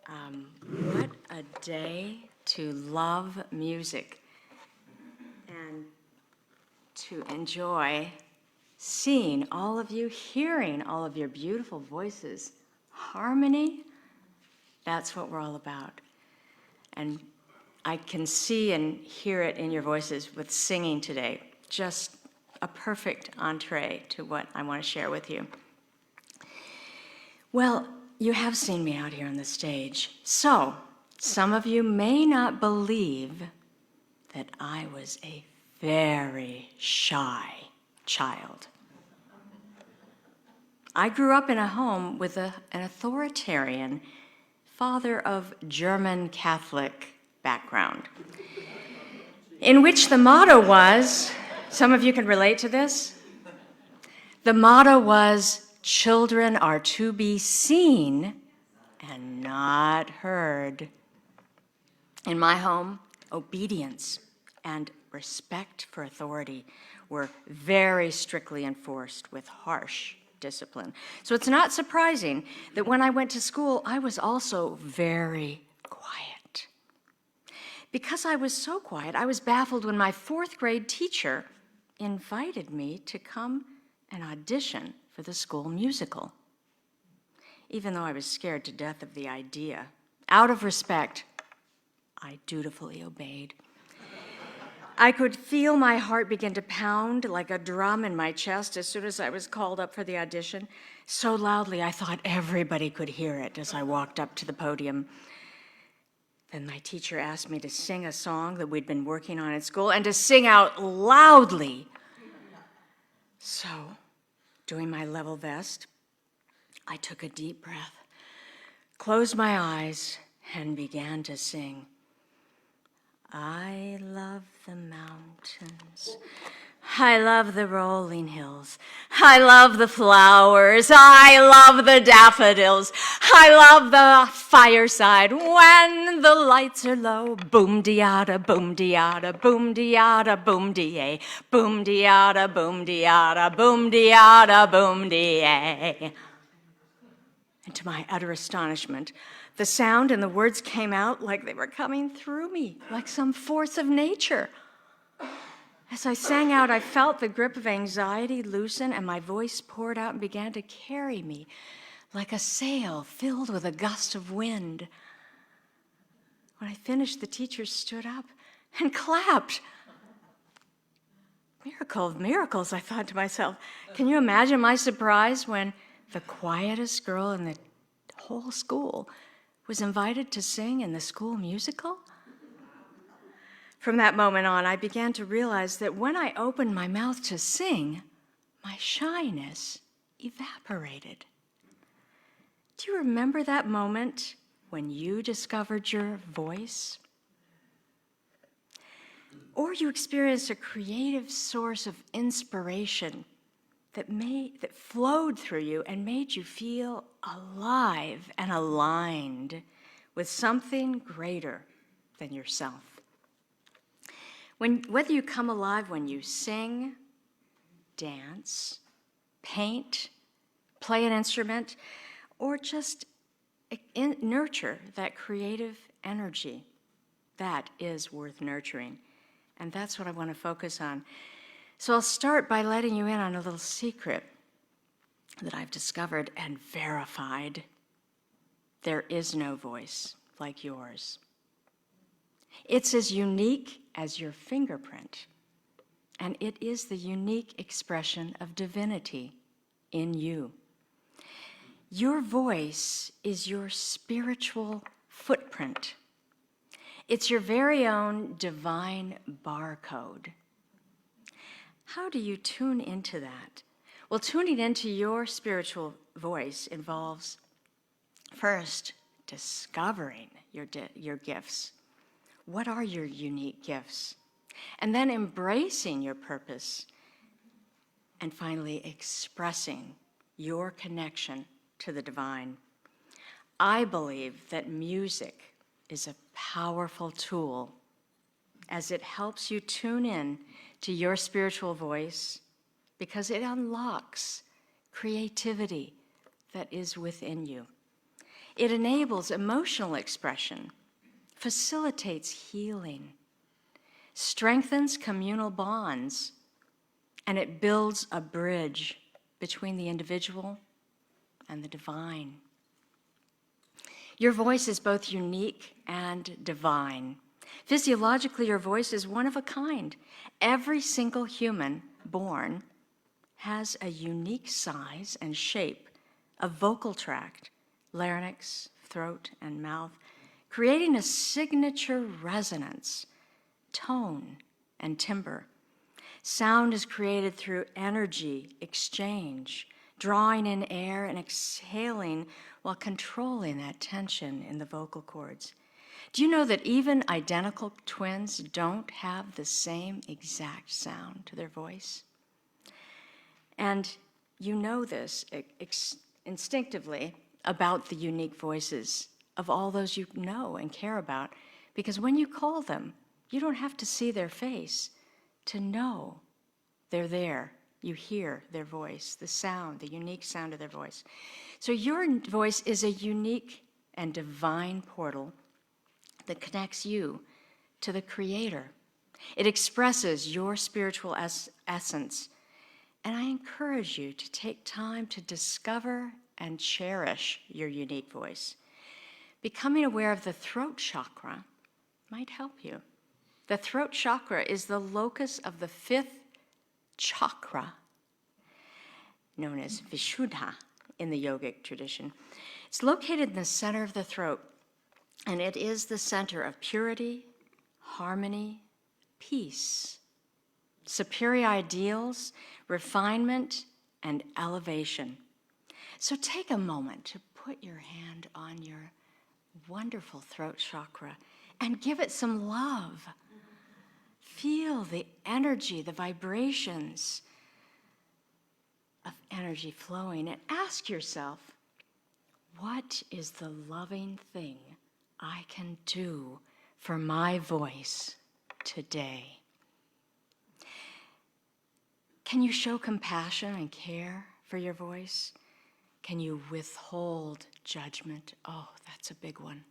What a day to love music and to enjoy seeing all of you, hearing all of your beautiful voices. Harmony, that's what we're all about. And I can see and hear it in your voices with singing today. Just a perfect entree to what I want to share with you. Well, you have seen me out here on the stage. So, some of you may not believe that I was a very shy child. I grew up in a home with an authoritarian father of German Catholic background, in which the motto was, some of you can relate to this, the motto was, children are to be seen and not heard. In my home, obedience and respect for authority were very strictly enforced with harsh discipline. So it's not surprising that when I went to school, I was also very quiet. Because I was so quiet, I was baffled when my fourth grade teacher invited me to come and audition for the school musical. Even though I was scared to death of the idea, out of respect, I dutifully obeyed. I could feel my heart begin to pound like a drum in my chest as soon as I was called up for the audition, so loudly I thought everybody could hear it as I walked up to the podium. Then my teacher asked me to sing a song that we'd been working on at school and to sing out loudly. So, doing my level best, I took a deep breath, closed my eyes, and began to sing. I love the mountains. I love the rolling hills. I love the flowers. I love the daffodils. I love the fireside when the lights are low. Boom-de-yada, boom-de-yada, boom-de-yada, boom-de-yay. Boom-de-yada, boom-de-yada, boom-de-yada, boom-de-yay. And to my utter astonishment, the sound and the words came out like they were coming through me, like some force of nature. As I sang out, I felt the grip of anxiety loosen, and my voice poured out and began to carry me like a sail filled with a gust of wind. When I finished, the teacher stood up and clapped. Miracle of miracles, I thought to myself. Can you imagine my surprise when the quietest girl in the whole school was invited to sing in the school musical? From that moment on, I began to realize that when I opened my mouth to sing, my shyness evaporated. Do you remember that moment when you discovered your voice? Or you experienced a creative source of inspiration that flowed through you and made you feel alive and aligned with something greater than yourself. Whether you come alive when you sing, dance, paint, play an instrument, or just nurture that creative energy, that is worth nurturing. And that's what I want to focus on. So I'll start by letting you in on a little secret that I've discovered and verified. There is no voice like yours. It's as unique as your fingerprint, and it is the unique expression of divinity in you. Your voice is your spiritual footprint. It's your very own divine barcode. How do you tune into that? Well, tuning into your spiritual voice involves, first, discovering your gifts. What are your unique gifts? And then embracing your purpose. And finally, expressing your connection to the divine. I believe that music is a powerful tool as it helps you tune in to your spiritual voice because it unlocks creativity that is within you. It enables emotional expression, facilitates healing, strengthens communal bonds, and it builds a bridge between the individual and the divine. Your voice is both unique and divine. Physiologically, your voice is one of a kind. Every single human born has a unique size and shape of vocal tract, larynx, throat, and mouth, creating a signature resonance, tone, and timbre. Sound is created through energy exchange, drawing in air and exhaling while controlling that tension in the vocal cords. Do you know that even identical twins don't have the same exact sound to their voice? And you know this instinctively about the unique voices of all those you know and care about, because when you call them, you don't have to see their face to know they're there. You hear their voice, the sound, the unique sound of their voice. So your voice is a unique and divine portal that connects you to the Creator. It expresses your spiritual essence. And I encourage you to take time to discover and cherish your unique voice. Becoming aware of the throat chakra might help you. The throat chakra is the locus of the fifth chakra, known as Vishuddha in the yogic tradition. It's located in the center of the throat, and it is the center of purity, harmony, peace, superior ideals, refinement, and elevation. So take a moment to put your hand on your wonderful throat chakra and give it some love. Feel the energy, the vibrations of energy flowing, and ask yourself, what is the loving thing I can do for my voice today? Can you show compassion and care for your voice? Can you withhold judgment? Oh, that's a big one.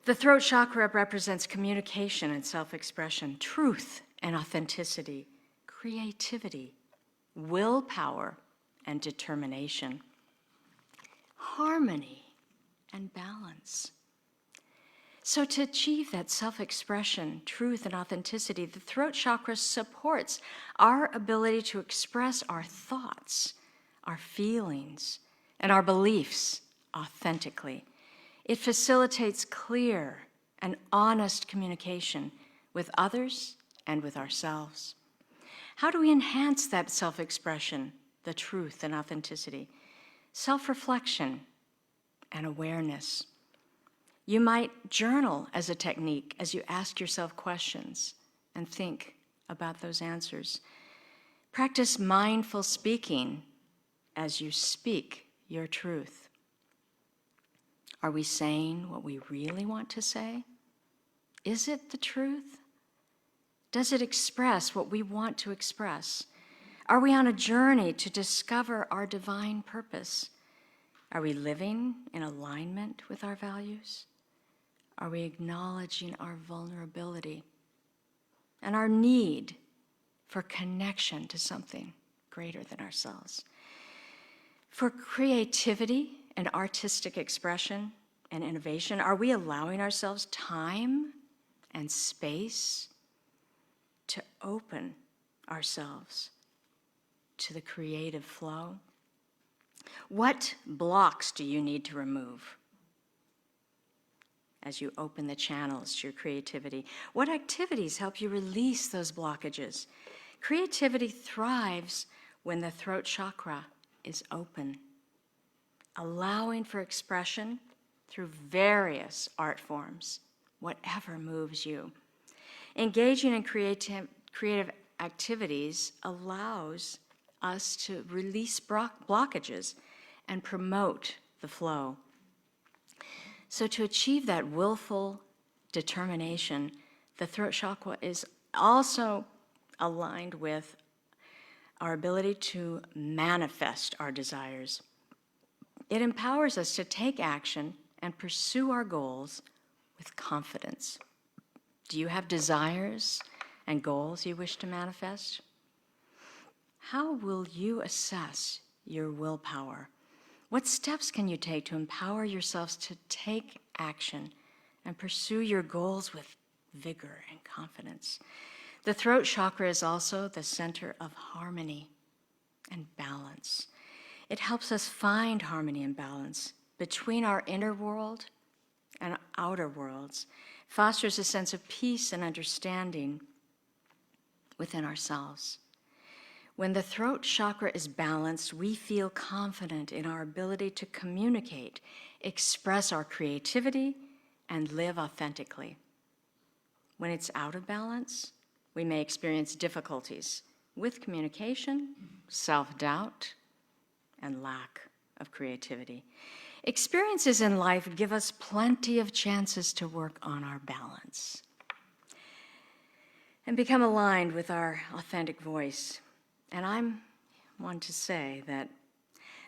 The throat chakra represents communication and self-expression, truth and authenticity, creativity, willpower and determination, harmony and balance. So to achieve that self-expression, truth, and authenticity, the throat chakra supports our ability to express our thoughts, our feelings, and our beliefs authentically. It facilitates clear and honest communication with others and with ourselves. How do we enhance that self-expression, the truth and authenticity? Self-reflection and awareness. You might journal as a technique as you ask yourself questions and think about those answers. Practice mindful speaking as you speak your truth. Are we saying what we really want to say? Is it the truth? Does it express what we want to express? Are we on a journey to discover our divine purpose? Are we living in alignment with our values? Are we acknowledging our vulnerability and our need for connection to something greater than ourselves? For creativity and artistic expression and innovation, are we allowing ourselves time and space to open ourselves to the creative flow? What blocks do you need to remove as you open the channels to your creativity? What activities help you release those blockages? Creativity thrives when the throat chakra is open, allowing for expression through various art forms, whatever moves you. Engaging in creative activities allows us to release blockages and promote the flow. So to achieve that willful determination, the throat chakra is also aligned with our ability to manifest our desires. It empowers us to take action and pursue our goals with confidence. Do you have desires and goals you wish to manifest? How will you assess your willpower? What steps can you take to empower yourselves to take action and pursue your goals with vigor and confidence? The throat chakra is also the center of harmony and balance. It helps us find harmony and balance between our inner world and outer worlds, fosters a sense of peace and understanding within ourselves. When the throat chakra is balanced, we feel confident in our ability to communicate, express our creativity, and live authentically. When it's out of balance, we may experience difficulties with communication, self-doubt, and lack of creativity. Experiences in life give us plenty of chances to work on our balance and become aligned with our authentic voice. And I'm one to say that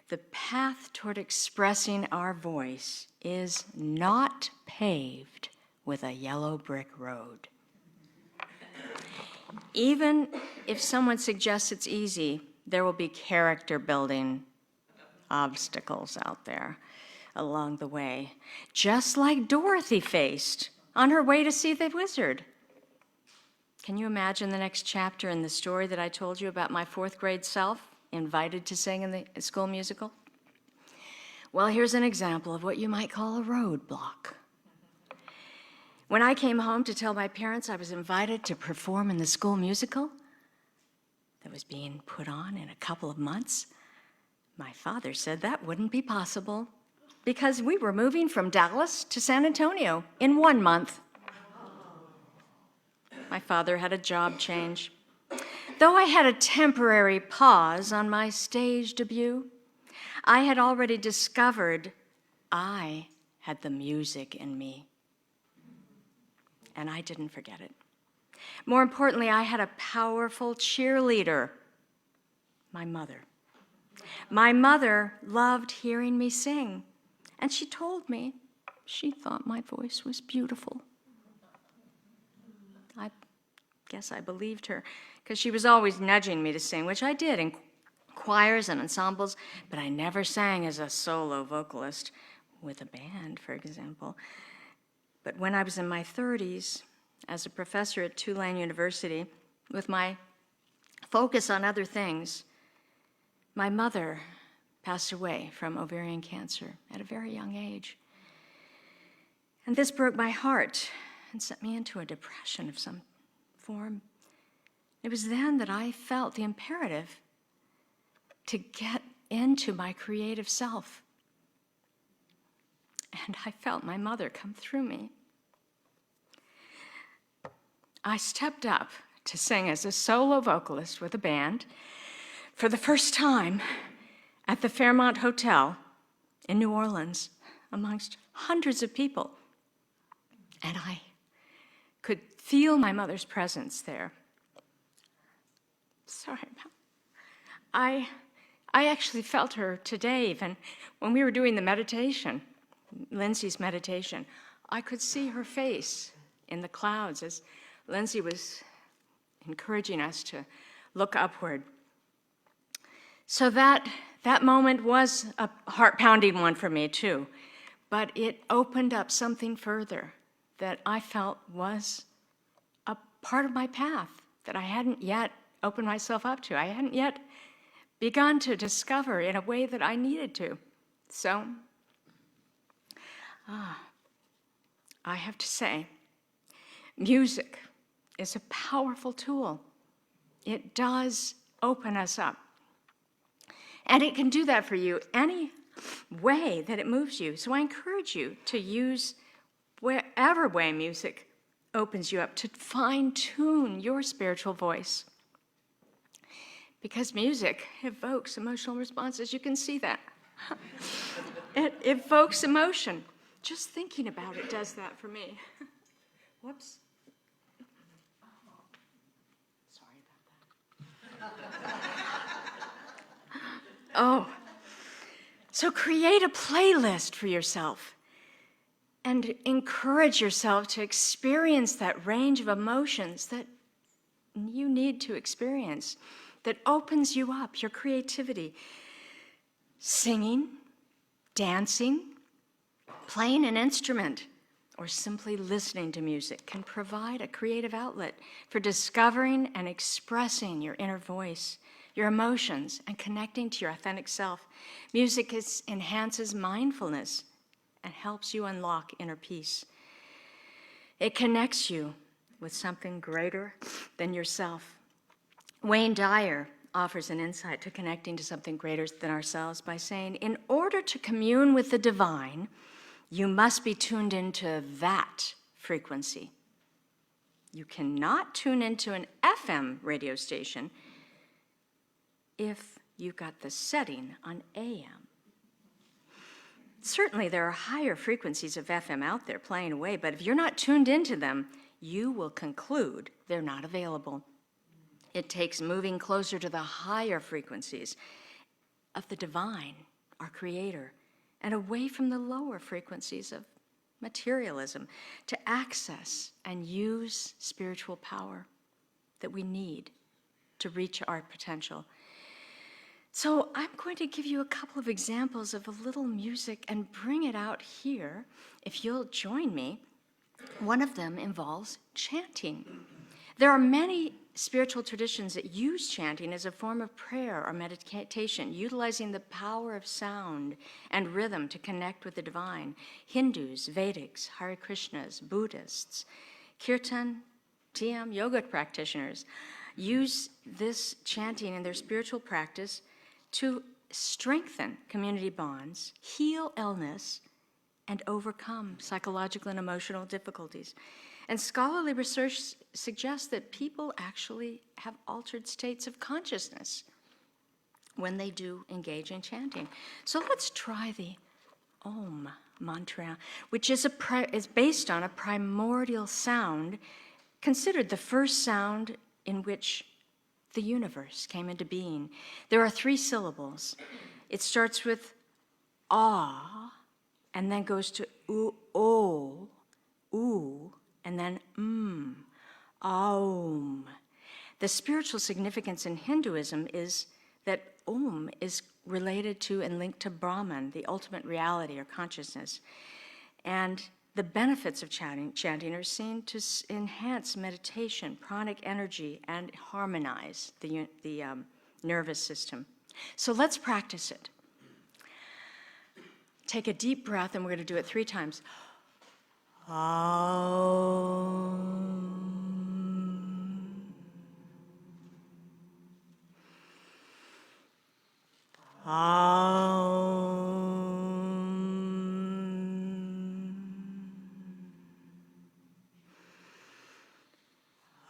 the path toward expressing our voice is not paved with a yellow brick road. Even if someone suggests it's easy, there will be character building obstacles out there along the way, just like Dorothy faced on her way to see the wizard. Can you imagine the next chapter in the story that I told you about my fourth grade self invited to sing in the school musical? Well, here's an example of what you might call a roadblock. When I came home to tell my parents I was invited to perform in the school musical that was being put on in a couple of months, my father said that wouldn't be possible because we were moving from Dallas to San Antonio in 1 month. My father had a job change. Though I had a temporary pause on my stage debut, I had already discovered I had the music in me. And I didn't forget it. More importantly, I had a powerful cheerleader, my mother. My mother loved hearing me sing, and she told me she thought my voice was beautiful. I guess I believed her, because she was always nudging me to sing, which I did in choirs and ensembles, but I never sang as a solo vocalist with a band, for example. But when I was in my 30s, as a professor at Tulane University, with my focus on other things, my mother passed away from ovarian cancer at a very young age. And this broke my heart and sent me into a depression of some form. It was then that I felt the imperative to get into my creative self. And I felt my mother come through me. I stepped up to sing as a solo vocalist with a band for the first time at the Fairmont Hotel in New Orleans amongst hundreds of people. And I could feel my mother's presence there. Sorry about that. I actually felt her today, even when we were doing the meditation, Lindsay's meditation. I could see her face in the clouds as Lindsay was encouraging us to look upward. So that moment was a heart-pounding one for me too, but it opened up something further that I felt was a part of my path that I hadn't yet opened myself up to. I hadn't yet begun to discover in a way that I needed to. So, I have to say, music is a powerful tool. It does open us up. And it can do that for you any way that it moves you. So I encourage you to use whatever way music opens you up to fine-tune your spiritual voice. Because music evokes emotional responses. You can see that. It evokes emotion. Just thinking about it does that for me. Whoops. Sorry about that. So create a playlist for yourself and encourage yourself to experience that range of emotions that you need to experience, that opens you up, your creativity. Singing, dancing, playing an instrument, or simply listening to music can provide a creative outlet for discovering and expressing your inner voice, your emotions, and connecting to your authentic self. Music enhances mindfulness and helps you unlock inner peace. It connects you with something greater than yourself. Wayne Dyer offers an insight to connecting to something greater than ourselves by saying, in order to commune with the divine, you must be tuned into that frequency. You cannot tune into an FM radio station if you've got the setting on AM. Certainly there are higher frequencies of FM out there playing away, but if you're not tuned into them, you will conclude they're not available. It takes moving closer to the higher frequencies of the divine, our creator, and away from the lower frequencies of materialism to access and use spiritual power that we need to reach our potential. So I'm going to give you a couple of examples of a little music and bring it out here, if you'll join me. One of them involves chanting. There are many spiritual traditions that use chanting as a form of prayer or meditation, utilizing the power of sound and rhythm to connect with the divine. Hindus, Vedics, Hare Krishnas, Buddhists, Kirtan, TM, yoga practitioners use this chanting in their spiritual practice to strengthen community bonds, heal illness, and overcome psychological and emotional difficulties. And scholarly research suggests that people actually have altered states of consciousness when they do engage in chanting. So let's try the Om mantra, which is based on a primordial sound, considered the first sound in which the universe came into being. There are 3 syllables. It starts with ah, and then goes to o, oo, and then aum. The spiritual significance in Hinduism is that Om is related to and linked to Brahman, the ultimate reality or consciousness. And the benefits of chanting are seen to enhance meditation, pranic energy, and harmonize the nervous system. So let's practice it. Take a deep breath, and we're going to do it 3 times. Aum. Aum.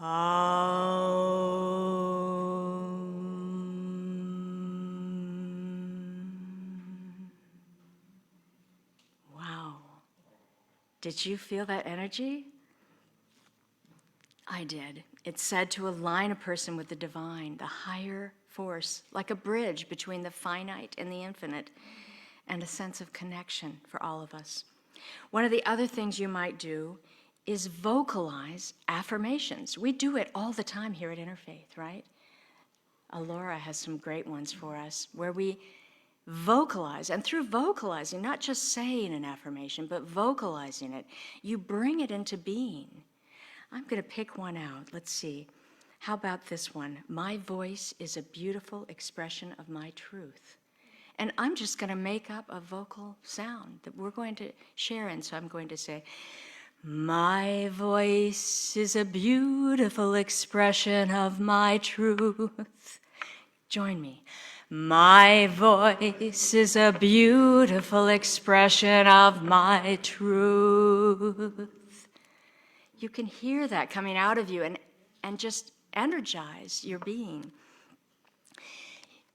Aum. Wow. Did you feel that energy? I did. It's said to align a person with the divine, the higher force, like a bridge between the finite and the infinite, and a sense of connection for all of us. One of the other things you might do is vocalize affirmations. We do it all the time here at Interfaith, right? Alora has some great ones for us where we vocalize, and through vocalizing, not just saying an affirmation, but vocalizing it, you bring it into being. I'm going to pick one out. Let's see. How about this one? My voice is a beautiful expression of my truth. And I'm just going to make up a vocal sound that we're going to share in. So I'm going to say, my voice is a beautiful expression of my truth. Join me. My voice is a beautiful expression of my truth. You can hear that coming out of you and just energize your being.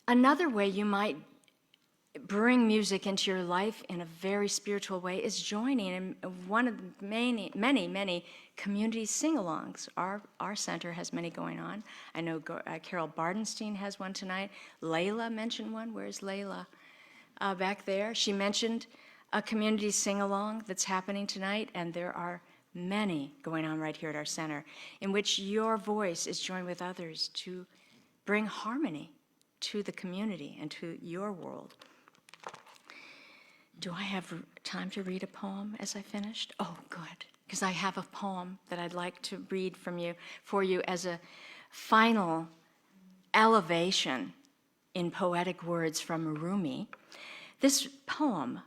Another way you might bring music into your life in a very spiritual way is joining in one of the many community sing-alongs. Our center has many going on. I know Carol Bardenstein has one tonight. Layla mentioned one. Where's Layla? back there. She mentioned a community sing-along that's happening tonight, and there are many going on right here at our center, in which your voice is joined with others to bring harmony to the community and to your world. Do I have time to read a poem as I finished? Oh, good, because I have a poem that I'd like to read for you as a final elevation in poetic words from Rumi. This poem,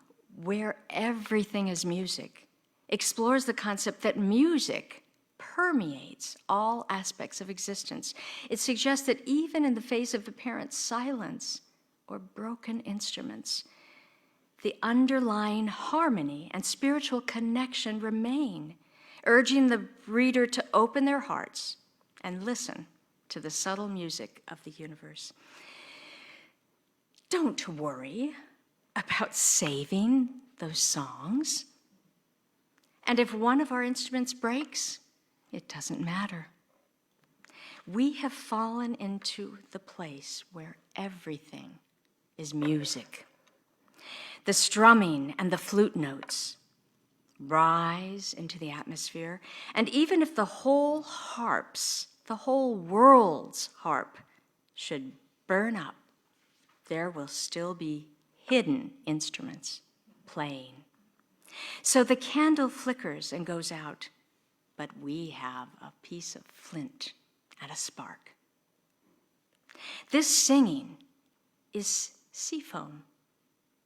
Where Everything is Music, explores the concept that music permeates all aspects of existence. It suggests that even in the face of apparent silence or broken instruments, the underlying harmony and spiritual connection remain, urging the reader to open their hearts and listen to the subtle music of the universe. Don't worry about saving those songs. And if one of our instruments breaks, it doesn't matter. We have fallen into the place where everything is music. The strumming and the flute notes rise into the atmosphere, and even if the whole world's harp should burn up, there will still be hidden instruments playing. So the candle flickers and goes out, but we have a piece of flint and a spark. This singing is seafoam.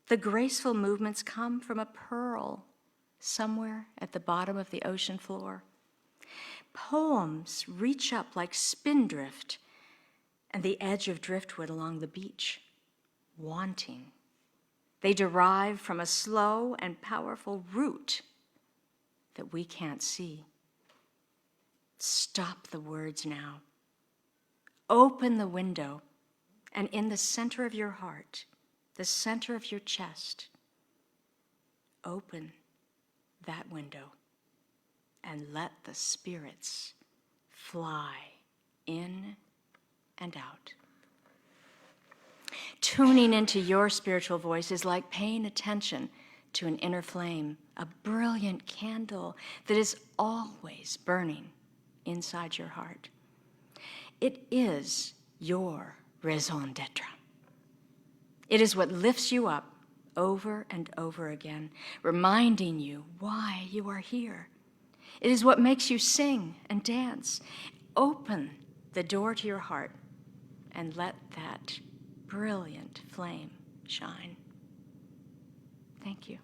The graceful movements come from a pearl somewhere at the bottom of the ocean floor. Poems reach up like spindrift and the edge of driftwood along the beach, wanting. They derive from a slow and powerful root that we can't see. Stop the words now. Open the window, and in the center of your heart, the center of your chest, open that window and let the spirits fly in and out. Tuning into your spiritual voice is like paying attention to an inner flame, a brilliant candle that is always burning inside your heart. It is your raison d'être. It is what lifts you up over and over again, reminding you why you are here. It is what makes you sing and dance. Open the door to your heart and let that brilliant flame shine. Thank you.